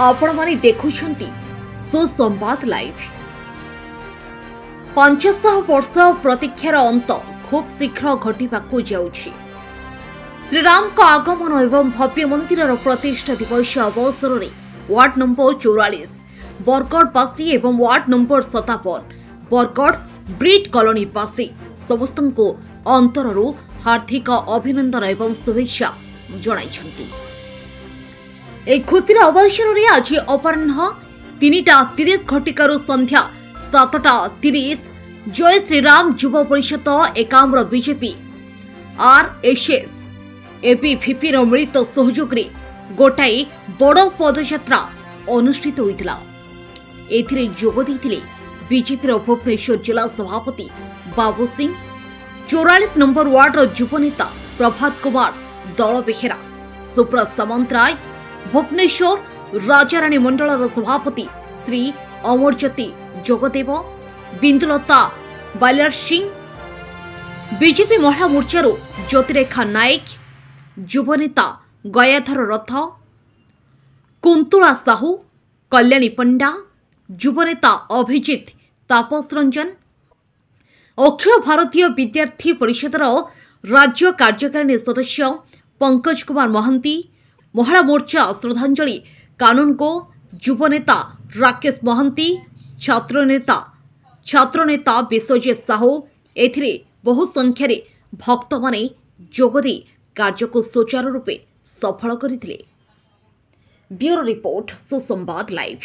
आपण माने देखुछंती सुसंवाद लाइव। 500 वर्ष प्रतीक्षार अंत खूब शीघ्र घटिबाकू जाउछि। श्रीराम का आगमन एवं भव्य मंदिर प्रतिष्ठा दिवस अवसर में वार्ड नंबर 44 बरगड़वासी एवं ward number 57 Bargarh bridge colony वासी समस्त को अंतररू हार्दिक अभिनंदन एवं शुभेच्छा जणाइछंती। ए खुशीर अवसर में आज अपराह 3:30 घटिकार संध्या 7:30 जय श्रीराम युव परिषद एकाम्र बीजेपी आरएसएस एबीवीपी मिलित सहयोग में गोटाए बड़ पदयात्रा अनुष्ठित होता। एथिरे जोग देइथिले बीजेपी भुवनेश्वर जिला सभापति बाबू सिंह, 44 नंबर वार्ड युव नेता प्रभात कुमार दल बेहेरा, सुब्रत सामंतराय, भुवनेश्वर राजाराणी मंडल सभापति श्री अमरज्योति जोगदेव, बिंदुलता बालियार सिंह, बीजेपी महिला मोर्चार ज्योतिरेखा नायक, युवनेता गयाधर रथ, कुंतुला साहू, कल्याणी पंडा, युवनेता अभिजित तापस रंजन, अखिल भारतीय विद्यार्थी परिषदर राज्य कार्यकारिणी सदस्य पंकज कुमार महंती, महिला मोर्चा श्रद्धांजलि कानूनगो, युवनेता राकेश महंती, छात्रनेता विश्वजीत साहू एथिरे बहु संख्यारे भक्त माने जोगदे कार्य को सुचारू रूपे सफल करथिले। ब्यूरो रिपोर्ट सुसंवाद लाइव।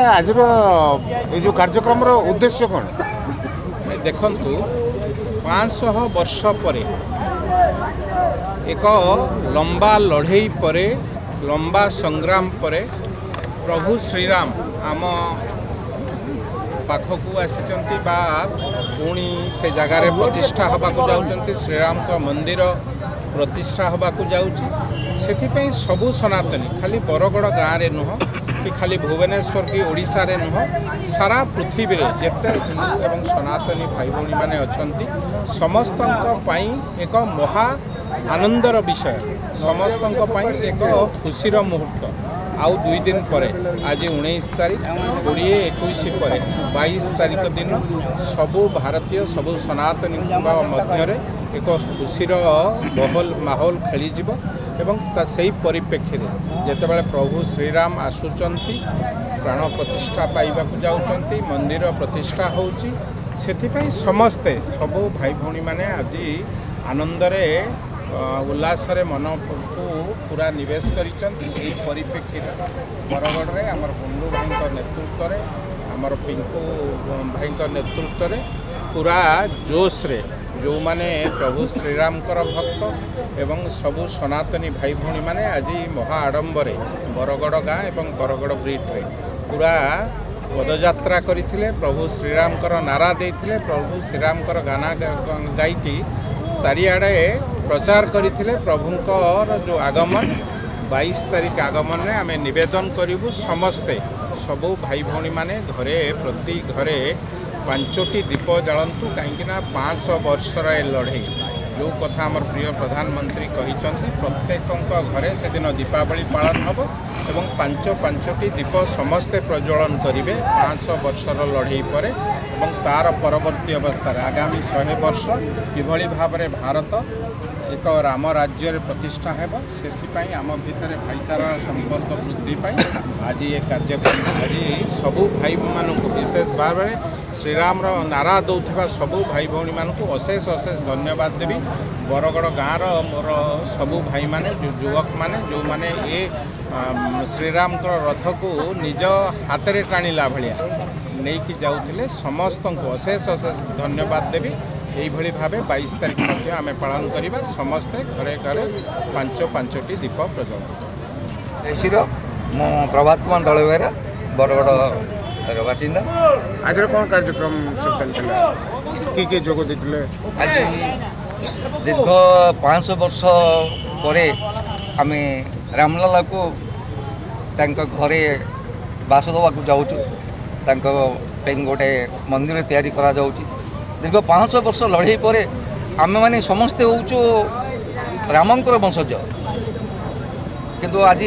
आज जो कार्यक्रम उद्देश्य कौन देखु 500 वर्ष पर एक लंबा लड़ई पर लंबा संग्राम पर प्रभु श्रीराम आम पाखक आसी पुणी से जगार प्रतिष्ठा होगाकू जाउछन्ति। श्रीराम का मंदिर प्रतिष्ठा होगाकू जाउछि। सेथिपई सबु सनातनी खाली बरगड़ गाँव में नुह कि खाली भुवनेश्वर की ओडिशा रे नुह सारा पृथ्वी रे जेते हिंदू एवं सनातनी भाई भौणी माने अछंती समस्त एक महा आनंदर विषय समस्त एक खुशीर मुहूर्त। आउ 2 दिन पर आज 19 तारीख 20-21 पर 22 तारीख दिन सबु भारतीय सबु सनातनी मध्य एक खुशीर माहौल खेली एवं से परिप्रेक्षी जितेबाला प्रभु श्रीराम आसुचंती प्राण प्रतिष्ठा पाइबाकू जाउचंती मंदिर प्रतिष्ठा होउची सेथिपई समस्ते सबु भाई भौणी माने आज आनंदरे उल्लासरे मन को पूरा निवेश करिसंती। एही परिप्रेक्षी बरगढ़ रे हमर बंधु भाई नेतृत्व रे हमर पिंकू भाई नेतृत्व रे पूरा जोश रे जो माने प्रभु श्रीराम भक्त एवं सबु सनातनी भाई भौणी माने आज महा आडंबरे बरगढ़ गाँ एवं बरगढ़ ब्रिट रे पूरा पदयात्रा करथिले। प्रभु श्रीराम नारा देथिले। प्रभु श्रीराम गाना गायकी चारिआडे प्रचार करथिले। प्रभुंकर जो आगमन 22 तारीख आगमन रे आमे निवेदन करिवु समस्ते सबु भाई भौणी माने घरे प्रति घरे 5टी दीप जलंतु कहीं 500 वर्षर ए लड़े जो कथा आमर प्रिय प्रधानमंत्री कहिचंती प्रत्येक घरे से दिन दीपावली पालन हम एवं 5टी दीप समस्ते प्रज्वलन करेंगे 500 वर्षर लड़े पर एवं तार परवर्ती अवस्था आगामी 100 वर्ष किभली भाव में भारत एक राम राज्य प्रतिष्ठा है से आम भितर भाईचारा संपर्क वृद्धि आज ये कार्यक्रम आज सबू भाई मानू विशेष भाव में श्रीराम नारा दौथिबा सबू भाई भौणी मानू अशेष अशेष धन्यवाद देवी। बरगढ़ गाँव मोर सबू भाई माने युवक माने जो माने ये श्रीराम रथ को निज हाथ में टाणिला भाया नहीं कि जाऊले समस्त को अशेष अशेष धन्यवाद देवी। यही भाव 22 तारीख मध्य आम पालन करवा समस्ते घरे घरे 5-5टी दीप प्रज्वलन। एसीर मो प्रभात कुमार दलवेरा बरगढ़ बासिंदा। आज कौन कार्यक्रम सब चलता किए जोग देते? आज दीर्घ 500 वर्ष पर आम रामलाला को घरे बास देवाक जाऊँ गोटे मंदिर तैयारी करा जाउची। दीर्घ 500 वर्ष लड़े पर आम मैंने समस्ते हूँ रामंकर वंशज किंतु आज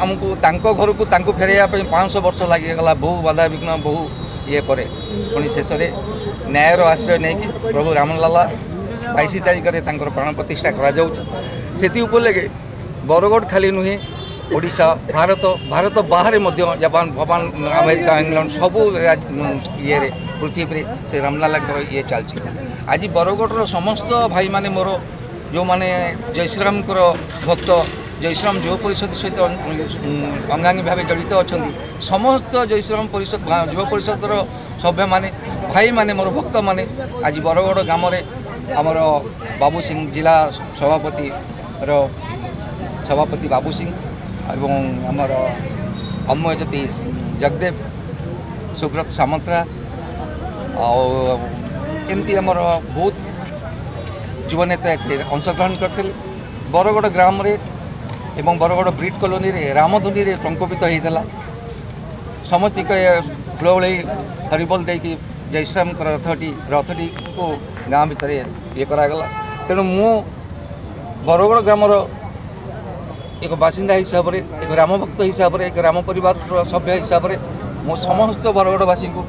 आमको घर को फेरैया 500 वर्ष लगिगला बहु बाधा विघ्न बहु ये पर पुणी शेष न्यायर आश्रय नहीं कि प्रभु रामलाला 22 तारीख में प्राण प्रतिष्ठा करा बरगढ़ खाली नुहे ओडिशा भारत बाहर जापान भपान अमेरिका इंग्लैंड सबू ये पृथ्वी से रामलाला ये चलती। आज बरगढ़ समस्त भाई माने मोर जो माने जय श्रीराम भक्त जय श्रीराम युव परिषद सहित अंगांगी भाव जड़ित अच्छा समस्त जय श्रीराम परिषद युव परिषदर सभ्य माने भाई माने मोर भक्त माने आज बरगढ़ ग्राम आमर बाबू सिंह जिला सभापति बाबू सिंह एवं आमर अमय ज्योति जगदेव सुब्रत सामंतरा एमती आमर बहुत युवा नेता अंशग्रहण करते। बरगढ़ ग्राम रे एवं बरगढ़ ब्रिट कॉलोनी रे रामधुनी रे प्रकोपित होता समस्त फुलवली हरिबोल देकी जय श्रीराम रथटी को गाँव भितर ये करागला। तेणु मु बरगढ़ ग्रामर एक बासिंदा हिसाब से एक राम भक्त हिसाब से एक राम परिवार सभ्य हिसाब से मो समस्त बरगढ़वासी को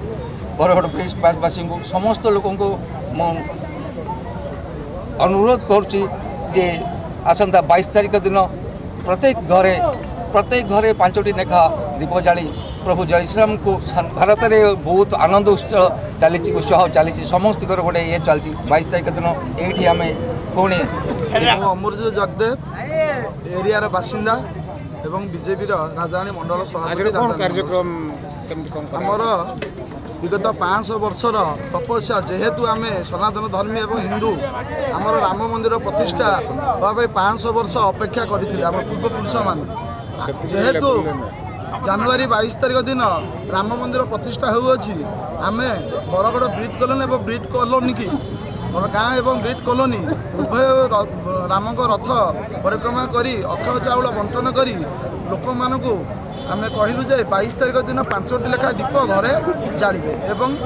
बरगढ़ ब्रिजवासी को समस्त लोक को अनुरोध करुच्ची आसंता 22 तारीख दिन प्रत्येक घरे 5टी लेखा दीप जाली प्रभु जय श्रीराम को भारत में बहुत आनंद उत्सव चली समस्त गोटे ये चलती 22 तारीख दिन ये आम पुणी अमृत जगदेव एरिया बासिंदा एवं बीजेपी राजधानी मंडल सभापति कार्यक्रम आमर विगत 500 वर्षर तपस्या जेहेतु आम सनातन धर्मी एवं हिंदू आमर राम मंदिर प्रतिष्ठा भाई 500 वर्ष अपेक्षा करते आम पूर्वपुरुष मान जेहेतु जनवरी 22 तारीख दिन राम मंदिर प्रतिष्ठा होउछि आम बरगढ़ ब्रिट कॉलोनी एवं ब्रिट कॉलोनी की गाँ एवं ब्रिट कॉलोनी उभय राम रथ परिक्रमा करी अक्षय चाउल बंटन करी लोक मानू आम कहलु जे 22 तारीख दिन 5टी लेखा दीप घरे जाड़े एवं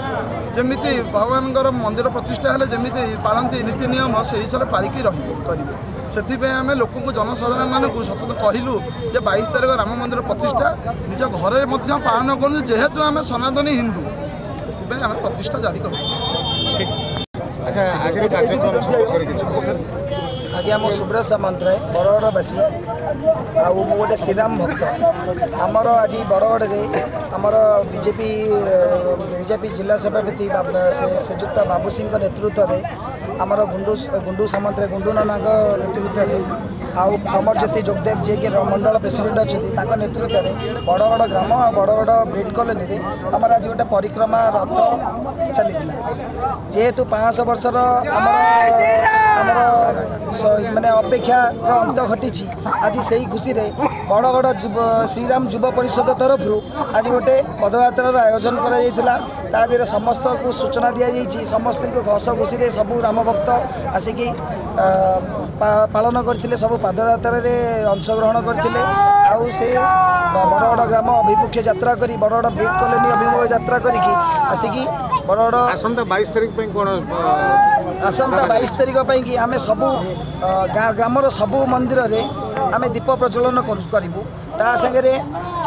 जमीती भगवान मंदिर प्रतिष्ठा हेले जमीती पालती नीति नियम से हिसाब से पारिकी करेंगे। ସେଥିପାଇଁ ଆମେ ଲୋକଙ୍କୁ ଜନସାଧାରଣମାନଙ୍କୁ ସଚେତନ କହିଲୁ ଯେ 22 ତାରିଖ ରାମ ମନ୍ଦିର ପ୍ରତିଷ୍ଠା ନିଜ ଘରେ ମଧ୍ୟ ପାଳନ କରୁଛୁ, ଯେହେତୁ ଆମେ ସନାତନୀ ହିନ୍ଦୁ ସେଥିପାଇଁ ଆମେ ପ୍ରତିଷ୍ଠା ଜାରି କରୁଛୁ। ଆଚ୍ଛା ଆଜିର କାର୍ଯ୍ୟକ୍ରମ ସମ୍ପର୍କରେ କିଛି ଆଜ୍ଞା ମୁଁ ସୁବ୍ରତ ସାମନ୍ତରାୟ ବରଗଡ଼ବାସୀ ଆଉ ମୁଁ ଗୋଟେ ଶ୍ରୀରାମ ଭକ୍ତ। ଆମର ଆଜି ବରଗଡ଼ରେ ଆମର ବିଜେପି ଜିଲ୍ଲା ସଭାପତି ଶ୍ରୀଯୁକ୍ତ ବାବୁ ସିଂଙ୍କ ନେତୃତ୍ୱରେ ଆମର ଗୁଣ୍ଡୁ ସାମନ୍ତରାୟ ଗୁଣ୍ଡୁ ନନାଙ୍କ ନେତୃତ୍ୱରେ ଆଉ ଅମରଜ୍ୟୋତି ଯୋଗଦେବ ଯିଏକି ମଣ୍ଡଳ ପ୍ରେସିଡେଣ୍ଟ ଅଛନ୍ତି ତାଙ୍କ ନେତୃତ୍ୱରେ ବରଗଡ଼ ଗ୍ରାମ ଆଉ ବରଗଡ଼ ବ୍ରିଡ୍ କଲୋନୀରେ ଆମର ଆଜି ଗୋଟେ ପରିକ୍ରମା ରଥ ଚାଲିଥିଲା। ଯେହେତୁ 500 ବର୍ଷର ଆମର ମାନେ ଅପେକ୍ଷାର ଅନ୍ତ ଘଟିଛି, ଆଜି ସେଇ ଖୁସିରେ ବରଗଡ଼ ଶ୍ରୀରାମ ଯୁବ ପରିଷଦ ତରଫରୁ ଆଜି ଗୋଟେ ପଦଯାତ୍ରାର ଆୟୋଜନ କରାଯାଇଥିଲା। ତା ଦେହରେ ସମସ୍ତଙ୍କୁ ସୂଚନା ଦିଆଯାଇଛି, ସମସ୍ତଙ୍କୁ ହସ ଖୁସିରେ ସବୁ ରାମ ଭକ୍ତ ଆସିକି ପାଳନ କରିଥିଲେ, ସବୁ ପାଦଯାତ୍ରାରେ ଅଂଶଗ୍ରହଣ କରିଥିଲେ। ଆଉ ସେ ବରଗଡ଼ ଗ୍ରାମ ଅଭିମୁଖେ ଯାତ୍ରା କରି ବରଗଡ଼ ବ୍ରିଡ୍ କଲୋନୀ ଅଭିମୁଖେ ଯାତ୍ରା କରିକି ଆସିକି ବରଗଡ଼ ଆସନ୍ତା 22 ତାରିଖ ପାଇଁ କ'ଣ ଆସନ୍ତା 22 ତାରିଖ ପାଇଁକି ଆମେ ସବୁ ଗ୍ରାମର ସବୁ ମନ୍ଦିରରେ ଆମେ ଦୀପ ପ୍ରଜ୍ୱଳନ କରିବୁ। ତା ସାଙ୍ଗରେ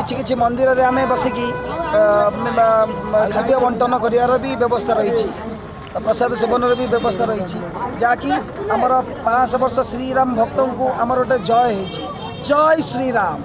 କିଛି ମନ୍ଦିରରେ ଆମେ ବସିକି ଖାଦ୍ୟ ବଣ୍ଟନ କରିବାର ବି ବ୍ୟବସ୍ଥା ରହିଛି, ପ୍ରସାଦ ସେବନର ବି ବ୍ୟବସ୍ଥା ରହିଛି, ଯାହାକି ଆମର 500 ବର୍ଷ ଶ୍ରୀରାମ ଭକ୍ତଙ୍କୁ ଆମର ଗୋଟେ ଜୟ ହେଇଛି। ଜୟ ଶ୍ରୀରାମ।